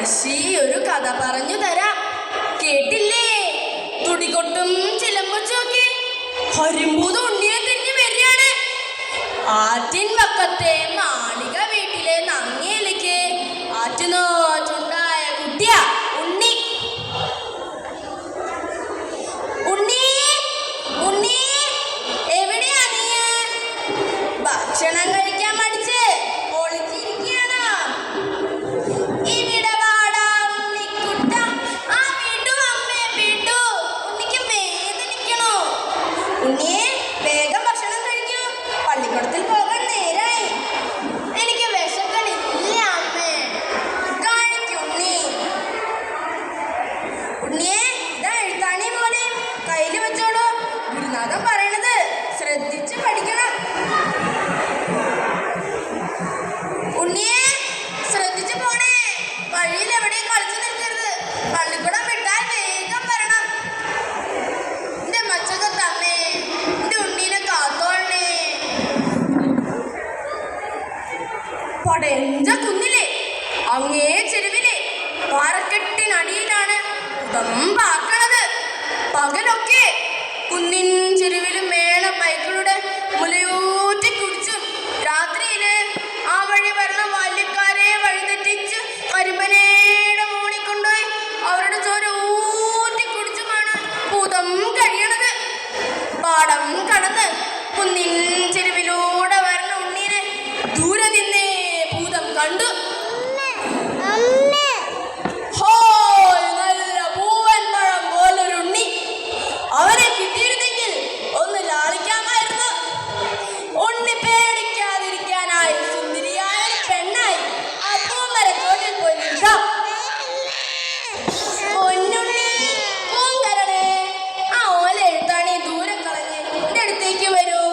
മുത്തശ്ശി ഒരു കഥ പറഞ്ഞു തരാം, കേട്ടില്ലേ? തുടികൊട്ടും ചിലമ്പൊച്ചൊക്കെ ഹരിമ്പൂത് ഉണ്ണിയെ തിരിഞ്ഞു വരികയാണ്. ആറ്റിൻ പക്കത്തെ മാളിക വീട്ടിലെ നങ്ങേലിക്ക് ആറ്റുനോറ്റുണ്ടായ കുട്ടിയാ ഉണ്ണി. ഉണ്ണി ഉണ്ണി എവിടെയാ നീ? ഭക്ഷണം കഴിക്കാൻ മടിച്ച് ഒളിച്ചിരിക്കുകയാണോ? ഇവിടെ വാടാ ഉണ്ണിക്കുട്ട. ആ വീട്ടു അമ്മേ വീട്ടു. ഉണ്ണിക്ക് വേദനിക്കണോ? ഉണ്ണിയെ വേഗം ഭക്ഷണം കഴിക്കൂ, പള്ളിക്കൂടത്തിൽ പോകാൻ നേരായി. എനിക്ക് വിശക്കണില്ല അമ്മേ. കാണിക്കുണ്ണി. ഉണ്ണിയെ ഇതാ എഴുത്താണി പോലെ കയ്യിൽ വെച്ചോളൂ. ഗുരുനാഥൻ പറയണത് ശ്രദ്ധിച്ച് പഠിക്കണം. ഉണ്ണിയെ ശ്രദ്ധിച്ചു പോണേ, വഴിയിൽ എവിടെയും കളിച്ചു നിൽക്കരുത്. പള്ളിക്കൂടം വിട്ടാൽ വേഗം വരണം. എന്റെ മച്ചകത്തമ്മേ, എന്റെ ഉണ്ണീനെ കാത്തോളണേ. പടയഞ്ച കുന്നിലെ അങ്ങേ ചെരുവിലെ പാറക്കെട്ടിനടിയിലാണ് ഉടമ്പാക്കണത്. പകലൊക്കെ കുന്നിൻ ചെരുവിലും മേള ബൈക്കുകളുടെ മുലയൂറ്റി കുടിച്ചും രാത്രിയില് ആ വഴി വരണ ബാല്യക്കാരെ വഴിതെറ്റിച്ച് കരിമ്പനയുടെ മോളിൽ കൊണ്ടുപോയി അവരുടെ ചോര ഊറ്റി കുടിച്ചുമാണ് ഭൂതം കഴിയണത്. പാടം കടന്ന് കുന്നിൻ ചെരുവിലൂടെ വരണ ഉണ്ണീനെ ദൂരെ നിന്നേ ഭൂതം കണ്ടു. നല്ല പൂവൻ പഴം പോലൊരുണ്ണി. അവരെ കിട്ടിയിരുന്നെങ്കിൽ ഒന്ന് ലാളിക്കാമായിരുന്നു. ഉണ്ണി പേടിക്കാതിരിക്കാനായി സുന്ദരിയായ പെണ്ണായി ആ പൂമരത്തോട്ടിൽ പോയി നിൽക്കാം. പൊന്നുണ്ണി പൂങ്കരണേ, ആ ഓല എഴുത്താണി ദൂരെ കളഞ്ഞ് എന്റെ അടുത്തേക്ക് വരൂ.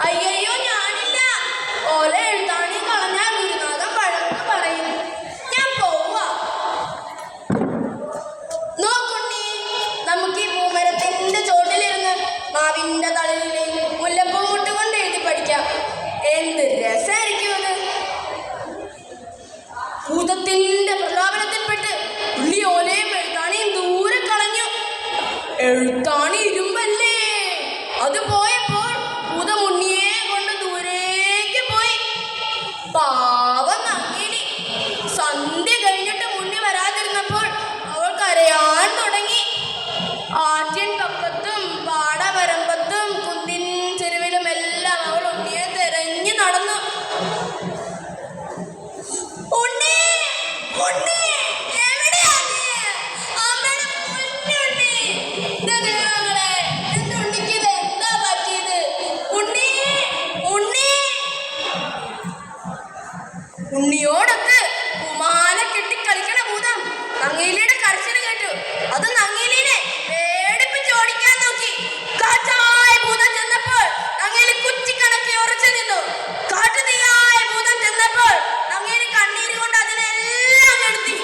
അയ്യോ ഞാനില്ല. ഓല എഴുത്താണി കളഞ്ഞാൽ ഗുരുനാഥൻ പഴന്ന് പറയും. ഞാൻ പോവാ. നോക്കുണ്ണി, നമുക്ക് ഈ പൂമരത്തിന്റെ ചോട്ടിലിരുന്ന് മാവിന്റെ തളിരില് മുല്ലപ്പൂ മുട്ടുകൊണ്ട് എഴുതി പഠിക്കാം. എന്ത് രസായിരിക്കും അത്. ഭൂതത്തിന്റെ പ്രലോഭനത്തിൽപ്പെട്ട് ഉള്ളി ഓലയും എഴുത്താണിയും ദൂരെ കളഞ്ഞു. എഴുത്താണി ഇരുമ്പല്ലേ, അത് പോയപ്പോൾ ഭൂതം ഉണ്ണിയെ കൊണ്ട് ദൂരേക്ക് പോയി. പാവം നങ്ങേലി. സന്ധ്യ കഴിഞ്ഞിട്ട് ഉണ്ണി വരാതിരുന്നപ്പോൾ അവൾ കരയാൻ തുടങ്ങി. ആറ്റിൻ പക്കത്തും പാടവരമ്പത്തും കുന്നിൻ ചെരുവിലും എല്ലാം അവൾ ഉണ്ണിയെ തെരഞ്ഞു നടന്നു. ഉണ്ണി ഉണ്ണി എവിടെയാ നീ? അമ്മയുടെ പൊന്നുണ്ണി. എന്റെ ദൈവങ്ങളെ, എന്റെ ഉണ്ണിക്ക് ഇത് എന്താ പറ്റിയത്? ഉണ്ണി ഉണ്ണി. ഉണ്ണിയോടൊത്ത് കുമാല കെട്ടി കളിക്കണ ഭൂതം നങ്ങേലിയുടെ കരച്ചിൽ കേട്ടു. അത് നങ്ങേലിനെ പേടിപ്പിച്ച് ഓടിക്കാൻ നോക്കി. കാറ്റായ ഭൂതം ചെന്നപ്പോൾ നങ്ങേലി കുറ്റിക്കണക്കി ഉറച്ചു നിന്നു. കാട്ടുതീയായ ഭൂതം ചെന്നപ്പോൾ നങ്ങേലി കണ്ണീര് കൊണ്ട് അതിനെല്ലാം കെടുത്തി.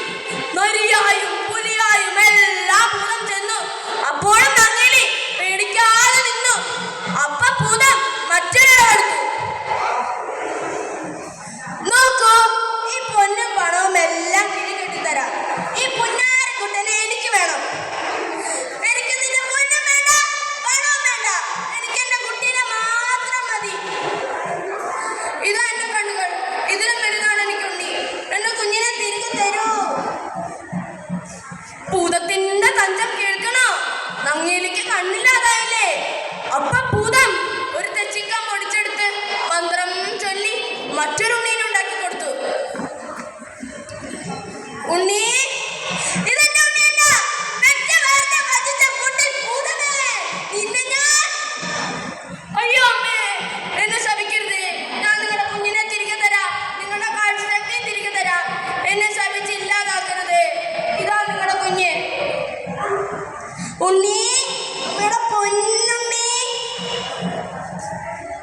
നരിയായും പുലിയായും എല്ലാം ഭൂതം ചെന്നു. അപ്പോഴും നങ്ങേലി പേടിക്കാതെ നിന്നു. അപ്പ ഭൂതം മറ്റൊരാളെടുത്തു. നോക്കൂ, ഈ പൊന്നും പണവും എല്ലാം കിഴി കെട്ടിത്തരാം. ഈ പുന്നാരക്കുട്ടനെ എനിക്ക് വേണം. എനിക്ക് നിന്റെ പൊന്നും വേണ്ട, പണവും വേണ്ട. എനിക്ക് എന്റെ കുട്ടീനെ മാത്രം മതി. ഇതാ എന്റെ കണ്ണുകൾ, ഇതിലും വലുതാണ് എനിക്കുണ്ണി. എന്റെ കുഞ്ഞിനെ തിരികെ തരൂ. ഭൂതത്തിന്റെ തഞ്ചം കേൾക്കണോ? നങ്ങേലിക്ക് കണ്ണില്ലാതായില്ലേ? അപ്പ ഭൂതം ഒരു തെച്ചിക്കം പൊടിച്ചെടുത്ത് മന്ത്രം ചൊല്ലി മറ്റൊരു ഉണ്ണീനെ ഉണ്ടാക്കി കൊടുത്തു. ഉണ്ണി, ഇതെന്റെ ഉണ്ണിയല്ല. പെറ്റ വയറിനെ വഞ്ചിച്ച പൊട്ടൻ ഭൂതമേ, നിന്നെ ഞാൻ. അയ്യോ അമ്മേ, എന്നെ ശപിക്കരുതേ. ഞാൻ നിങ്ങളുടെ കുഞ്ഞിനെ തിരികെ തരാം. നിങ്ങളുടെ കാഴ്ചശക്തി തിരികെ തരാം. എന്നെ ശപിച്ച് ഇല്ലാതാക്കരുതേ. ഇതാ നിങ്ങളുടെ കുഞ്ഞ്. ഉണ്ണി, നിങ്ങളുടെ പൊന്നുണ്ണി.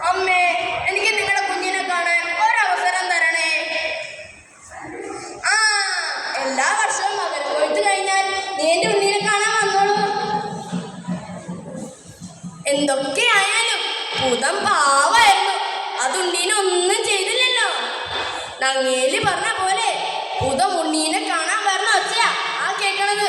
അമ്മേ, എനിക്ക് നിങ്ങളുടെ കുഞ്ഞിനെ കാണാൻ ഒരവസരം തരണേ. ആ, എല്ലാ വർഷവും മകരം കൊയ്ത്ത് കഴിഞ്ഞാൽ നീ എന്റെ ഉണ്ണീനെ കാണാൻ വന്നോളൂ. എന്തൊക്കെയായാലും ഭൂതം പാവായിരുന്നു. അതുണ്ണീനെ ഒന്നും ചെയ്തില്ലല്ലോ. നങ്ങേലി പറഞ്ഞ പോലെ പുത ഉണ്ണീനെ കാണാൻ വരുന്ന ഒച്ചയാ ആ കേക്കണത്.